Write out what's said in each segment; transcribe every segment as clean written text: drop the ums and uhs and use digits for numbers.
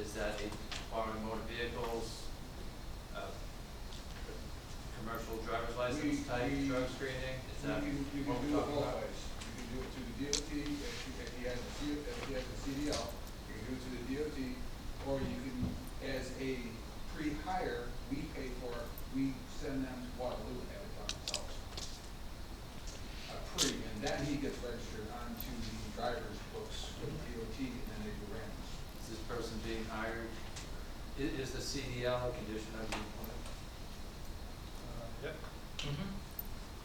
Is that a Department of Motor Vehicles, commercial driver's license type drug screening? Is that You what can we're do it talking both about? ways. You can do it through the DOT, if he has a CDL, you can do it through the DOT, or you can, as a pre-hire, we pay for it, we send them to Waterloo and have it done themselves. And then he gets registered onto the driver's books with the DOT, and then they do randoms. Is this person being hired, is the CDL a condition of the employment? Yep.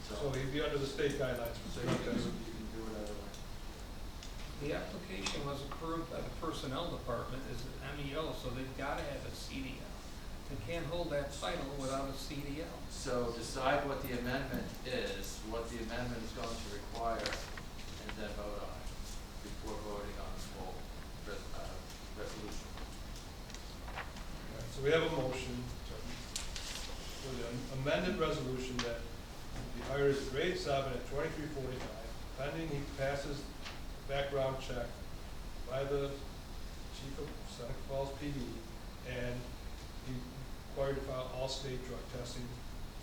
So So he'd be under the state guidelines for you drug can testing. do it either way. The application was approved by the personnel department as an MEO, so they've gotta have a CDL. They can't hold that title without a CDL. So decide what the amendment is, what the amendment is going to require, and then vote on it before voting on the full resolution. Alright, so we have a motion for the amended resolution that he hires a grade 7 at $23.45, pending he passes the background check by the chief of Seneca Falls PD, and he required to file all state drug testing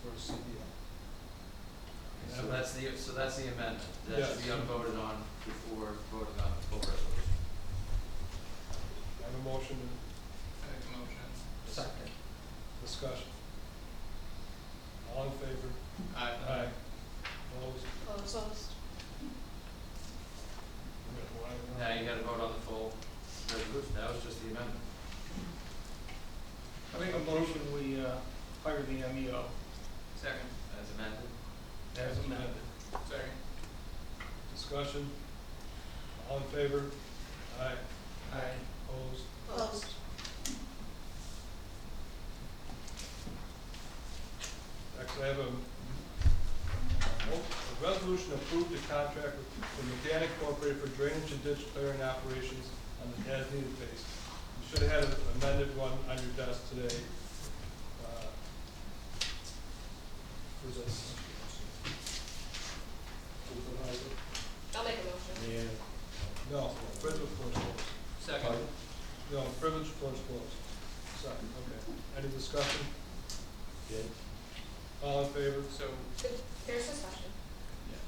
for his CDL. So that's the amendment. That Yes. should be unvoted on before voting on the full resolution. I have a motion and I make a motion. Second. discussion. All in favor? Aye. Opposed? Opposed. Now you gotta vote on the full resolution. That was just the amendment. I make a motion, we, hire the MEO Second. As amended. as amended. Second. Discussion. All in favor? Aye. Aye. Opposed? Opposed. Next, I have a resolution to approve the contract with Mechanic Incorporated for drainage and ditch clearing operations on the as-needed basis. You should have had an amended one on your desk today, for this. I'll make a motion. No, privilege floor is closed. Second. No, privilege floor is closed. Second, okay. Any discussion? All in favor? So, There's discussion. yeah.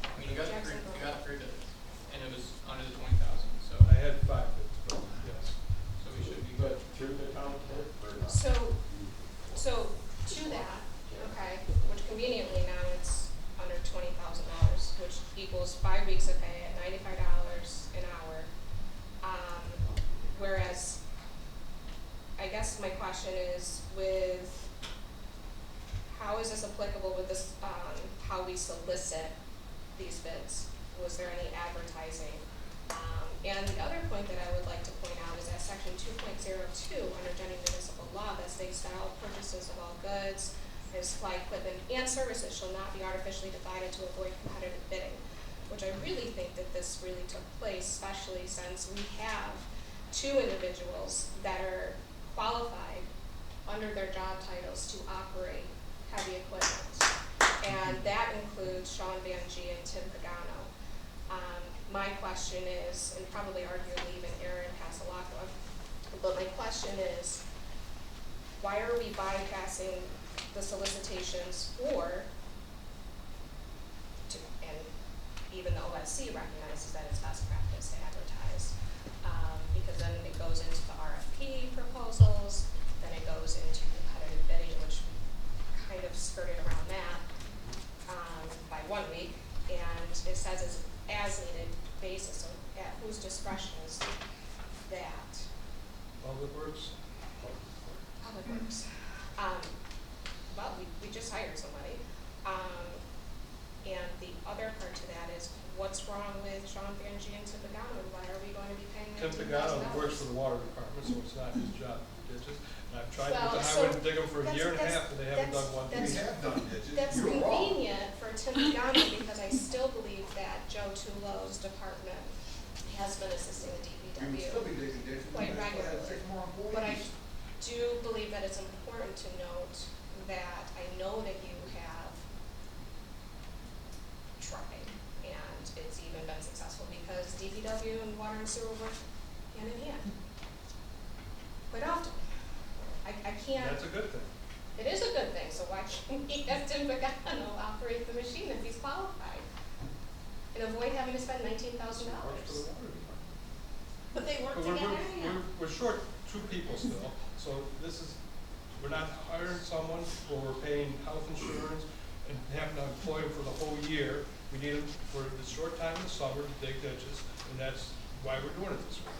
I mean, you got Jackson, three, go you ahead. got 3 bids, and it was under the 20,000, so, I had 5 bids, but yes. so we should be good. Through the town clerk or not? So to that, okay, which conveniently now it's under $20,000, which equals 5 weeks of pay at $95 an hour. Whereas, I guess my question is how is this applicable with this, how we solicit these bids? Was there any advertising? And the other point that I would like to point out is that section 2.02 under general municipal law that states that all purchases of all goods, and supply equipment and services shall not be artificially divided to avoid competitive bidding, which I really think that this really took place, especially since we have 2 individuals that are qualified under their job titles to operate heavy equipment. And that includes Sean Van G and Tim Pagano. My question is, and probably arguably even Aaron Casalacqua, but my question is, why are we bypassing the solicitations and even the OSC recognizes that it's best practice to advertise, because then it goes into the RFP proposals, then it goes into competitive bidding, which we kind of skirted around that by 1 week, and it says it's as needed basis. So at whose discretion is that? Public Works? Public Works. Well, we just hired somebody. And the other part to that is, what's wrong with Sean Van G and Tim Pagano? Why are we going to be paying Tim them Pagano $2,000? works for the water department, so it's not his job to do ditches. And I've tried to Well, get the so highway to dig them for a that's- year and a that's- half, and they haven't done one. We that's- have done ditches, That's you're wrong. convenient for Tim Pagano because I still believe that Joe Tulo's department has been assisting the We would DPW. still be digging ditches, we Quite might still have regularly. 6 more employees. But I do believe that it's important to note that I know that you have tried, and it's even been successful because DPW and water and sewer work hand in hand. quite often. I can't. That's a good thing. It is a good thing, so why can't he Eston Pagano operate the machine if he's qualified? And avoid having to spend $19,000. Works for the water department. But they work But together anyhow. we're short two people still, so this is, we're not hiring someone, or we're paying health insurance and having to employ them for the whole year. We need them for the short time in the summer to dig ditches, and that's why we're doing it this way.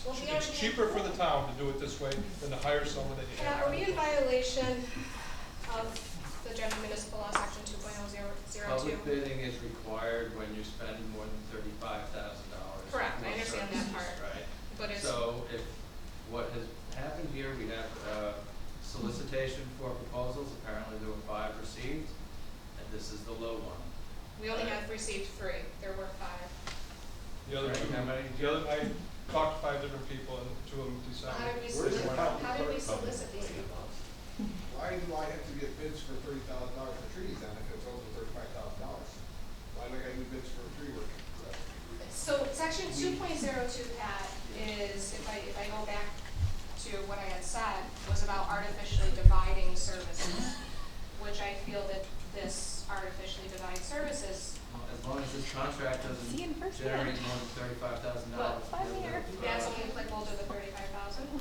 Well, we It's already cheaper for have- the town to do it this way than to hire someone that you have. Are we in violation of the general municipal law, section 2.002? Public bidding is required when you spend more than $35,000. Correct, I understand that part. Right. But it's, So if, what has happened here, we have solicitation for proposals, apparently there were 5 received, and this is the low one. we only have received 3, there were 5. The other Right, two, how many? I talked to 5 different people, and 2 of them How did decided. we Where's the solicit, town how did we clerk coming? solicit these people? Why do I have to get bids for $30,000 for trees then if it's over $35,000? Why do I gotta do bids for tree work? So section 2.02, Pat, is, if I go back to what I had said, was about artificially dividing services, which I feel that this artificially divides services, As long as this contract doesn't See you in person. generate more than $35,000. Well, 5 year. that's only applicable to the 35,000.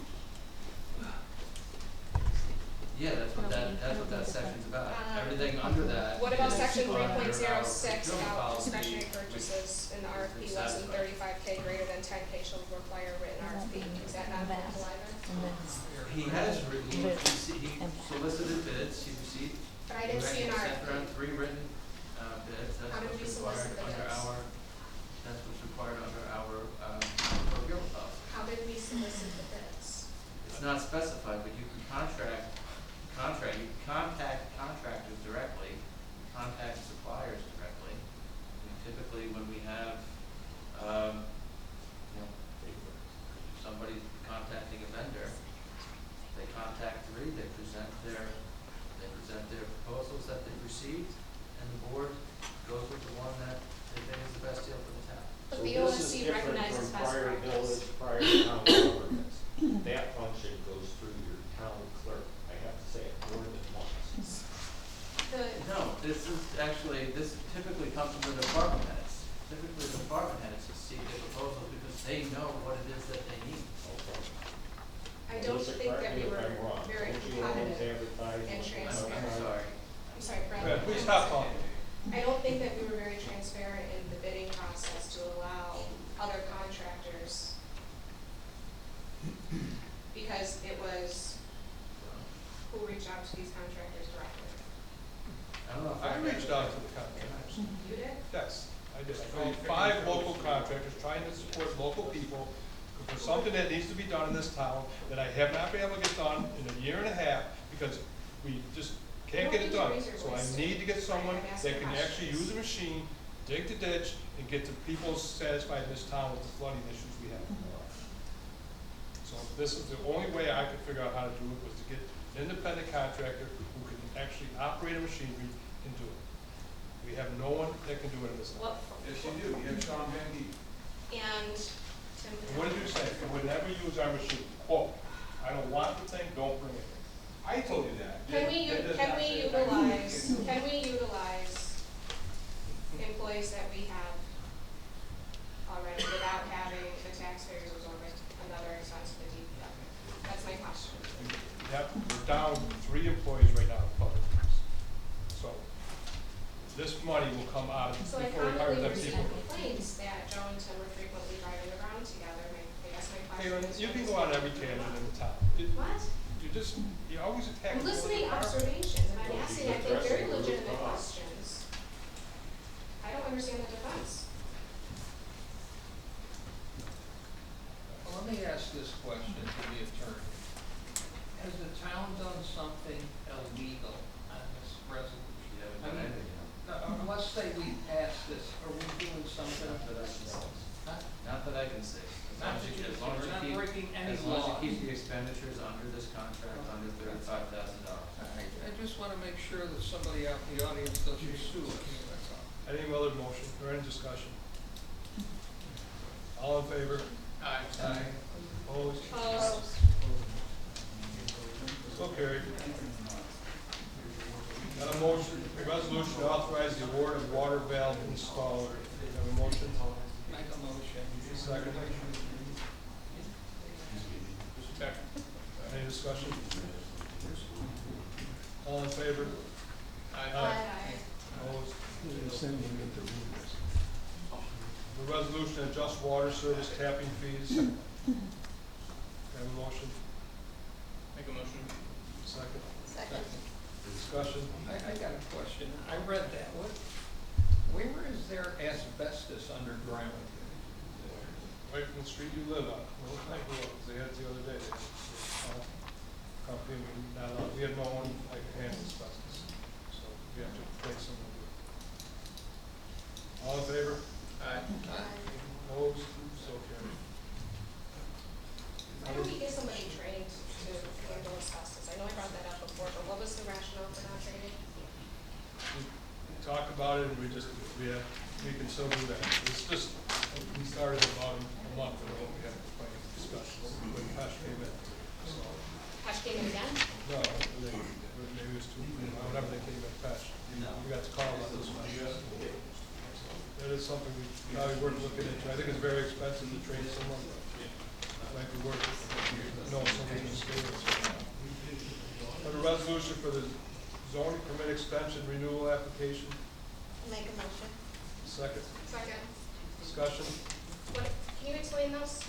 Yeah, that's what that section's about. Everything under that. What about is section under 3.06 our about procurement policy, discretionary which purchases in the RFP less than satisfies. 35K, greater than 10K shall require a written RFP, is that not applicable either? He has written, he solicited bids, he received. But I didn't see an Sent around RFP. 3 written bids, that's How did we what's solicit required the under bids? our, that's what's required under our procurement policy. How did we solicit the bids? It's not specified, but you can you can contact contractors directly, contact suppliers directly. I mean, typically, when we have, somebody contacting a vendor, they contact 3, they present their proposals that they've received, and the board goes with the one that they think is the best deal for the town. But So the this is OSC different recognizes from best prior practice. village, prior town governments. That function goes through your town clerk, I have to say it more than once. No, this typically comes from the department heads. Typically, the department heads see the proposal because they know what it is that they need. Okay. I don't Melissa, think that correct me we if were I'm wrong. very Don't you always competitive advertise and what you transparent. I'm sorry. I'm sorry, Fred. Fred, please stop talking. I don't think that we were very transparent in the bidding process to allow other contractors, because it was who reached out to these contractors directly. I don't know if I reached out to the contractors. You did? Yes, I did. I called 5 local contractors trying to support local people for something that needs to be done in this town that I have not been able to get done in a year and a half because we just can't get it done. So I need to get someone that can actually use a machine, dig the ditch, and get the people satisfied in this town with the flooding issues we have. So this is the only way I could figure out how to do it, was to get an independent contractor who can actually operate a machinery and do it. We have no one that can do it in this town. Yes, you do, you have Sean Van Dee. And Tim. And what did you say? We would never use our machine. Quote, I don't want the thing, don't bring it. I told you that. Can we, That does can not we say that. can we utilize employees that we have already without having the taxpayers absorb another expense to the DPW? That's my question. Yep, we're down 3 employees right now in public works. So this money will come out So I before we hire commonly them receive people. complaints that Joe and Tim were frequently driving around together, and I guess my Hey, question is. you can go on every tangent in the town. What? You always attack. I'm the listening other department. observations, and I'm Don't asking, keep I think, very addressing the root legitimate cause. questions. I don't understand the defense. Well, let me ask this question to the attorney. Has the town done something illegal on this resolution? You haven't I done mean, anything yet. let's say we pass this, are we doing something? Not that I can say. Huh? Not that I can say. Not that you can say. We're not breaking any As long as laws. you keep the expenditures under this contract, under $35,000. I just wanna make sure that somebody out in the audience doesn't sue us, that's all. Any other motion or any discussion? All in favor? Aye. Opposed? Opposed. installer. Do you have a motion? Make a motion. Second. Second. Any discussion? All in favor? Aye. Opposed? The resolution to adjust water service tapping fees. Have a motion? Make a motion. Second. Second. Discussion? I got a question. I read that. Where is there asbestos underground? Right from the street you live on. Well, thank you. They had it the other day. They called company, we had no one like hand asbestos. So we have to replace some of it. All in favor? Aye. Opposed? So carried. Why don't we get somebody trained to handle asbestos? I know I brought that up before, but what was the rationale for not training? We talked about it and we can still do that. It's just, we started about a month ago, we had a planning discussion when Pesh came in, so. Hush came in again? No, maybe it was two, whenever they came in Pesh, we got to call on this one. That is something we probably worth looking into. I think it's very expensive to train someone, but it might be worth it. No, someone's experience. But a resolution for the zoning permit extension renewal application, Make a motion. second. Second. Discussion? What, can you explain this?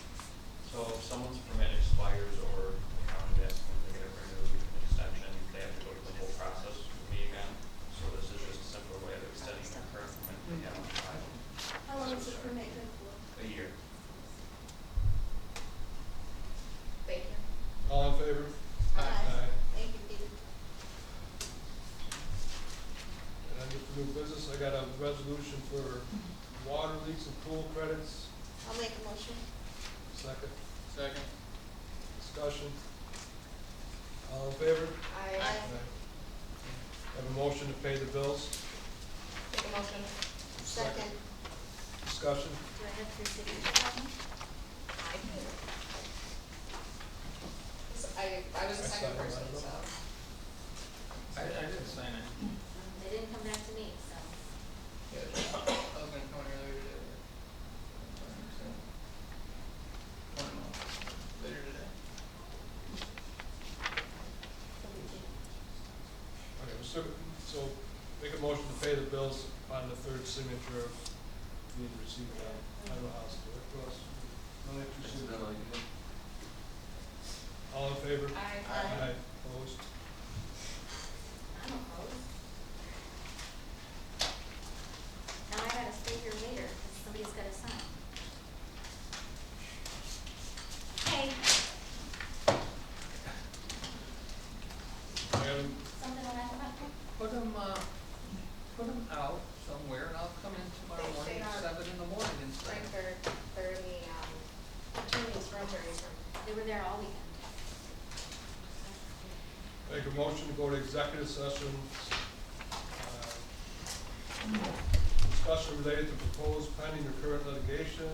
So if someone's permit expires or the county asks them to get a renewed extension, they have to go through the whole process with me again. So this is just a simpler way of extending their current permit they have on file. How long is the permit good for? A year. Thank you. All in favor? Aye. Thank you, Peter. And then just new business, I got a resolution for water leaks and pool credits. I'll make a motion. Second. Second. Discussion. All in favor? I Have a motion to pay the bills. make a motion. Second. Discussion. Do I have three signatures on them? I do. I was the I second signed person, mine. so. I didn't sign it. They didn't come back to me, so. Yeah, I was gonna come on earlier today. Later today. Okay, so make a motion to pay the bills on the third signature of being received. I don't know how else to do it. Who else? No, they have two signatures. All in favor? Aye. Opposed? I'm opposed. Now I gotta stay here later, because somebody's gotta sign. Hey, And something on that about? Put them out somewhere and I'll come in tomorrow They morning, are- 7 in the morning instead. Like they're in the, attorney's room. They were there all weekend. make a motion to go to executive session. Discussion related to proposed pending or current litigation,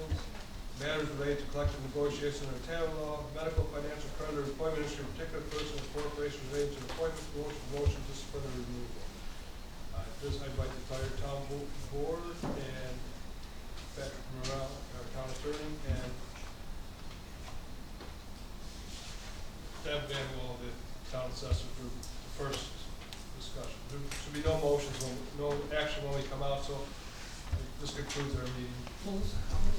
matters related to collective negotiation under town law, medical, financial, credit, or employment history of particular person or corporation related to appointment, promotion, discipline, or removal. I'd like to tire town board and Patrick Morrell, our town attorney, and Deb Van Wall, the town assessor, for the first discussion. There should be no motions, no action when we come out, so this concludes our meeting. How many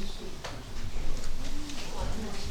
signatures?